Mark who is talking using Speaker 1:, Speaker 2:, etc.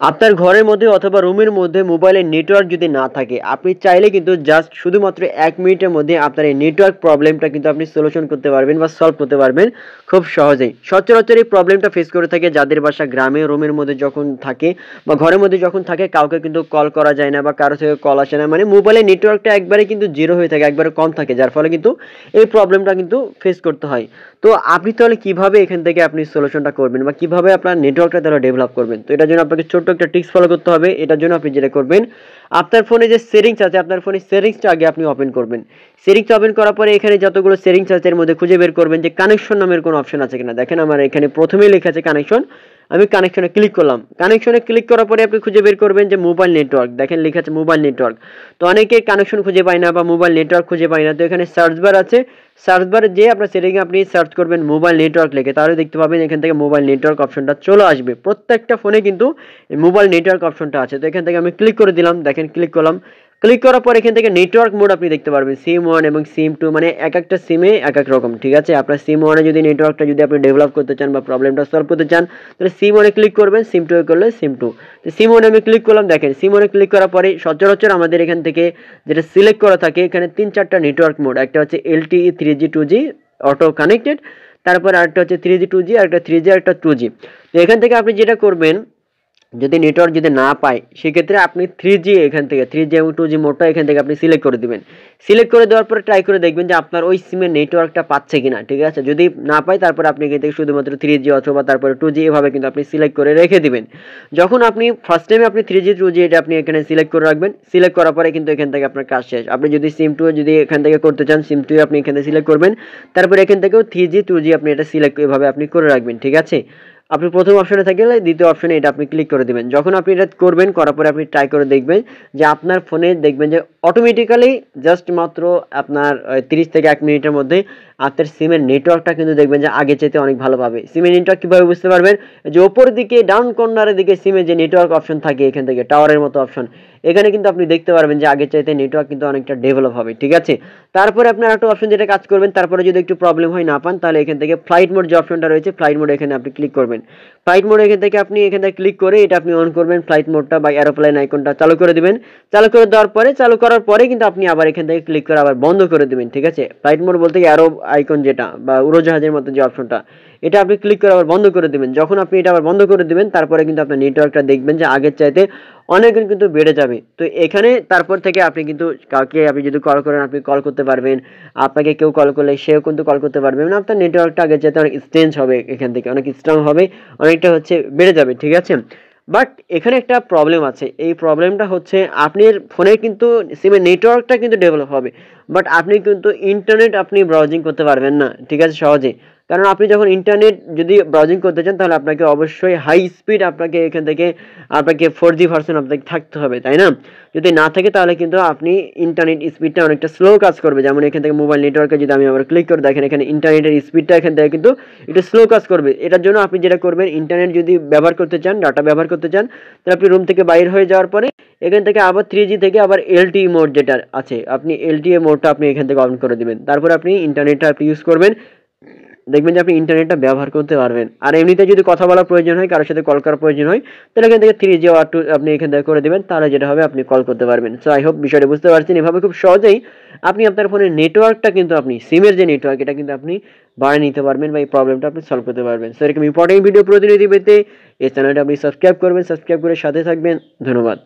Speaker 1: আপনার ঘরের মধ্যে অথবা রুমের মধ্যে মোবাইলের নেটওয়ার্ক যদি না থাকে, আপনি চাইলে কিন্তু জাস্ট শুধুমাত্র 1 মিনিটের মধ্যে আপনার এই নেটওয়ার্ক প্রবলেমটা কিন্তু আপনি সলিউশন করতে পারবেন বা সলভ করতে পারবেন খুব সহজেই। সচরাচর এই প্রবলেমটা ফেস করে থাকে যাদের বাসা গ্রামে, রুমের মধ্যে যখন থাকে বা ঘরের মধ্যে যখন থাকে, কাউকে কিন্তু কল করা যায় না বা কারো থেকে কল আসে না। মানে মোবাইলের নেটওয়ার্কটা একবারে কিন্তু জিরো হয়ে থাকে, একবারে কম থাকে, যার ফলে কিন্তু এই প্রবলেমটা কিন্তু ফেস করতে হয়। তো আপনি তাহলে কিভাবে এখান থেকে আপনি সলিউশনটা করবেন বা কিভাবে আপনার নেটওয়ার্কটা তাহলে ডেভেলপ করবেন? তো এটার জন্য আপনাকে ছোট্ট একটা টিপস ফলো করতে হবে। এটার জন্য আপনি যেটা করবেন, আপনার ফোনে যে সেটিংস আছে, আপনার ফোনে সেটিংসটা আগে আপনি ওপেন করবেন। সেটিংস ওপেন করার পরে এখানে যতগুলো সেটিংস আছে এর মধ্যে খুঁজে বের করবেন যে কানেকশন নামের কোনো অপশন আছে কিনা। দেখেন আমার এখানে প্রথমেই লেখা আছে কানেকশন। আমি কানেকশনে ক্লিক করলাম। কানেকশনে ক্লিক করার পরে আপনি খুঁজে বের করবেন যে মোবাইল নেটওয়ার্ক। দেখেন লেখা আছে মোবাইল নেটওয়ার্ক। তো অনেকে কানেকশন খুঁজে পায় না বা মোবাইল নেটওয়ার্ক খুঁজে পায় না। তো এখানে সার্চ বার আছে, সার্চ বারে যেয়ে আপনার সেটিংয়ে আপনি সার্চ করবেন মোবাইল নেটওয়ার্ক লিখে, তাহলে দেখতে পাবেন এখান থেকে মোবাইল নেটওয়ার্ক অপশনটা চলে আসবে। প্রত্যেকটা ফোনে কিন্তু মোবাইল নেটওয়ার্ক অপশনটা আছে। তো এখান থেকে আমি ক্লিক করে দিলাম। দেখেন ক্লিক করলাম। ক্লিক করার পর এখান থেকে নেটওয়ার্ক মোড আপনি দেখতে পারবেন সিম 1 এবং সিম 2, মানে এক একটা সিমে এক এক রকম। ঠিক আছে, আপনার সিম 1 এ যদি নেটওয়ার্কটা যদি আপনি ডেভেলপ করতে চান বা প্রবলেমটা সলভ করতে চান, তাহলে সিম 1 এ ক্লিক করবেন, সিম 2 এ করলে সিম 2। তো সিম 1 এ আমি ক্লিক করলাম। দেখেন সিম 1 এ ক্লিক করার পরে সচরাচর আমাদের এখান থেকে যেটা সিলেক্ট করা থাকে, এখানে 3-4টা নেটওয়ার্ক মোড। একটা হচ্ছে LTE 3G 2G auto connected, তারপর আরেকটা হচ্ছে 3G 2G, আরেকটা 3G, আরেকটা 2G। তো এখান থেকে আপনি যেটা করবেন, যদি নেটওয়ার্ক যদি না পায় সেক্ষেত্রে আপনি 3G, এখান থেকে 3G এবং 2G মোডটা এখান থেকে আপনি সিলেক্ট করে দিবেন। সিলেক্ট করে দেওয়ার পরে ট্রাই করে দেখবেন যে আপনার ওই সিমের নেটওয়ার্কটা পাচ্ছে কিনা। ঠিক আছে, যদি না পায় তারপরে আপনি এখান থেকে শুধুমাত্র 3G অথবা তারপরে 2G এভাবে কিন্তু আপনি সিলেক্ট করে রেখে দিবেন। যখন আপনি ফার্স্ট টাইমে আপনি 3G 2G এটা আপনি এখানে সিলেক্ট করে রাখবেন। সিলেক্ট করার পরে কিন্তু এখান থেকে আপনার কাজ শেষ। আপনি যদি সিম 2 যদি এখান থেকে করতে চান, সিম 2 আপনি এখানে সিলেক্ট করবেন। তারপরে এখান থেকেও 3G 2G আপনি এটা সিলেক্ট এভাবে আপনি করে রাখবেন। ঠিক আছে, আপনি প্রথম অপশনে থাকলে দ্বিতীয় অপশনে এটা আপনি ক্লিক করে দিবেন। যখন আপনি এটা করবেন, করার পরে আপনি ট্রাই করে দেখবেন যে আপনার ফোনে দেখবেন যে অটোমেটিক্যালি জাস্ট মাত্র আপনার 30 থেকে 1 মিনিটের মধ্যে আপনার সিমের নেটওয়ার্কটা কিন্তু দেখবেন যে আগে চাইতে অনেক ভালো পাবে। সিমের নেটওয়ার্ক কীভাবে বুঝতে পারবেন, যে ওপর দিকে ডাউন কর্নারের দিকে সিমের যে নেটওয়ার্ক অপশন থাকে, এখান থেকে টাওয়ারের মতো অপশন, এখানে কিন্তু আপনি দেখতে পারবেন যে আগের চাইতে নেটওয়ার্ক কিন্তু অনেকটা ডেভেলপ হবে। ঠিক আছে, তারপরে আপনার একটা অপশন যেটা কাজ করবেন, তারপরে যদি একটু প্রবলেম হয় না পান, তাহলে এখান থেকে ফ্লাইট মোড যে অপশনটা রয়েছে, ফ্লাইট মোড এখানে আপনি ক্লিক করবেন। ফ্লাইট মোড এখান থেকে আপনি এখান থেকে ক্লিক করে এটা আপনি অন করবেন, ফ্লাইট মোডটা বা এরোপ্লেন আইকনটা চালু করে দিবেন। চালু করে দেওয়ার পরে, চালু করার পরে কিন্তু আপনি আবার এখান থেকে ক্লিক করে আবার বন্ধ করে দিবেন। ঠিক আছে, ফ্লাইট মোড বলতে অ্যারো আইকন যেটা বা উড়োজাহাজের মতো যে অপশনটা, এটা আপনি ক্লিক করে আবার বন্ধ করে দিবেন। যখন আপনি এটা আবার বন্ধ করে দিবেন, তারপরে কিন্তু আপনার নেটওয়ার্কটা দেখবেন যে আগের চাইতে অনেক গুণ কিন্তু বেড়ে যাবে। তো এখানে তারপর থেকে আপনি কিন্তু কাউকে আপনি যদি কল করেন, আপনি কল করতে পারবেন। আপনাকে কেউ কল করলে সেও কিন্তু কল করতে পারবে। মানে আপনার নেটওয়ার্কটা আগের চাইতে অনেক স্ট্রেঞ্জ হবে, এখান থেকে অনেক স্ট্রং হবে, অনেকটা হচ্ছে বেড়ে যাবে। ঠিক আছে, বাট এখানে একটা প্রবলেম আছে। এই প্রবলেমটা হচ্ছে আপনার ফোনে কিন্তু সিমের নেটওয়ার্কটা কিন্তু ডেভেলপ হবে, বাট আপনি কিন্তু ইন্টারনেট আপনি ব্রাউজিং করতে পারবেন না। ঠিক আছে, সহজে। কারণ আপনি যখন ইন্টারনেট যদি ব্রাউজিং করতে চান, তাহলে আপনাকে অবশ্যই হাই স্পিড আপনাকে এখান থেকে আপনাকে 4G ভার্সন আপনাকে থাকতে হবে, তাই না? যদি না থাকে তাহলে কিন্তু আপনি ইন্টারনেট স্পিডটা অনেকটা স্লো কাজ করবে। যেমন এখান থেকে মোবাইল নেটওয়ার্কে যদি আমি আবার ক্লিক করে দেখেন, এখানে ইন্টারনেটের স্পিডটা এখান থেকে কিন্তু একটু স্লো কাজ করবে। এটার জন্য আপনি যেটা করবেন, ইন্টারনেট যদি ব্যবহার করতে চান, ডাটা ব্যবহার করতে চান, তাহলে আপনি রুম থেকে বাইর হয়ে যাওয়ার পরে এখান থেকে আবার 3G থেকে আবার LTE মোড যেটা আছে, আপনি LTE মোডটা আপনি এখান থেকে অন করে দিবেন। তারপর আপনি ইন্টারনেটটা আপনি ইউজ করবেন, দেখবেন যে আপনি ইন্টারনেটটা ব্যবহার করতে পারবেন। আর এমনিতে যদি কথা বলার প্রয়োজন হয়, কারোর সাথে কল করার প্রয়োজন হয়, তাহলে এখান থেকে 3G আর 2 আপনি এখান থেকে করে দিবেন, তাহলে যেটা হবে আপনি কল করতে পারবেন। সো আই হোপ বিষয়টা বুঝতে পারছেন। এভাবে খুব সহজেই আপনি আপনার ফোনের নেটওয়ার্কটা কিন্তু আপনি সিমের যে নেটওয়ার্ক, এটা কিন্তু আপনি বাড়িয়ে নিতে পারবেন বা এই প্রবলেমটা আপনি সলভ করতে পারবেন। সো এরকম ইম্পর্টেন্ট ভিডিও প্রতিনিধি পেতে এই চ্যানেলটা আপনি সাবস্ক্রাইব করবেন, সাবস্ক্রাইব করে সাথে থাকবেন। ধন্যবাদ।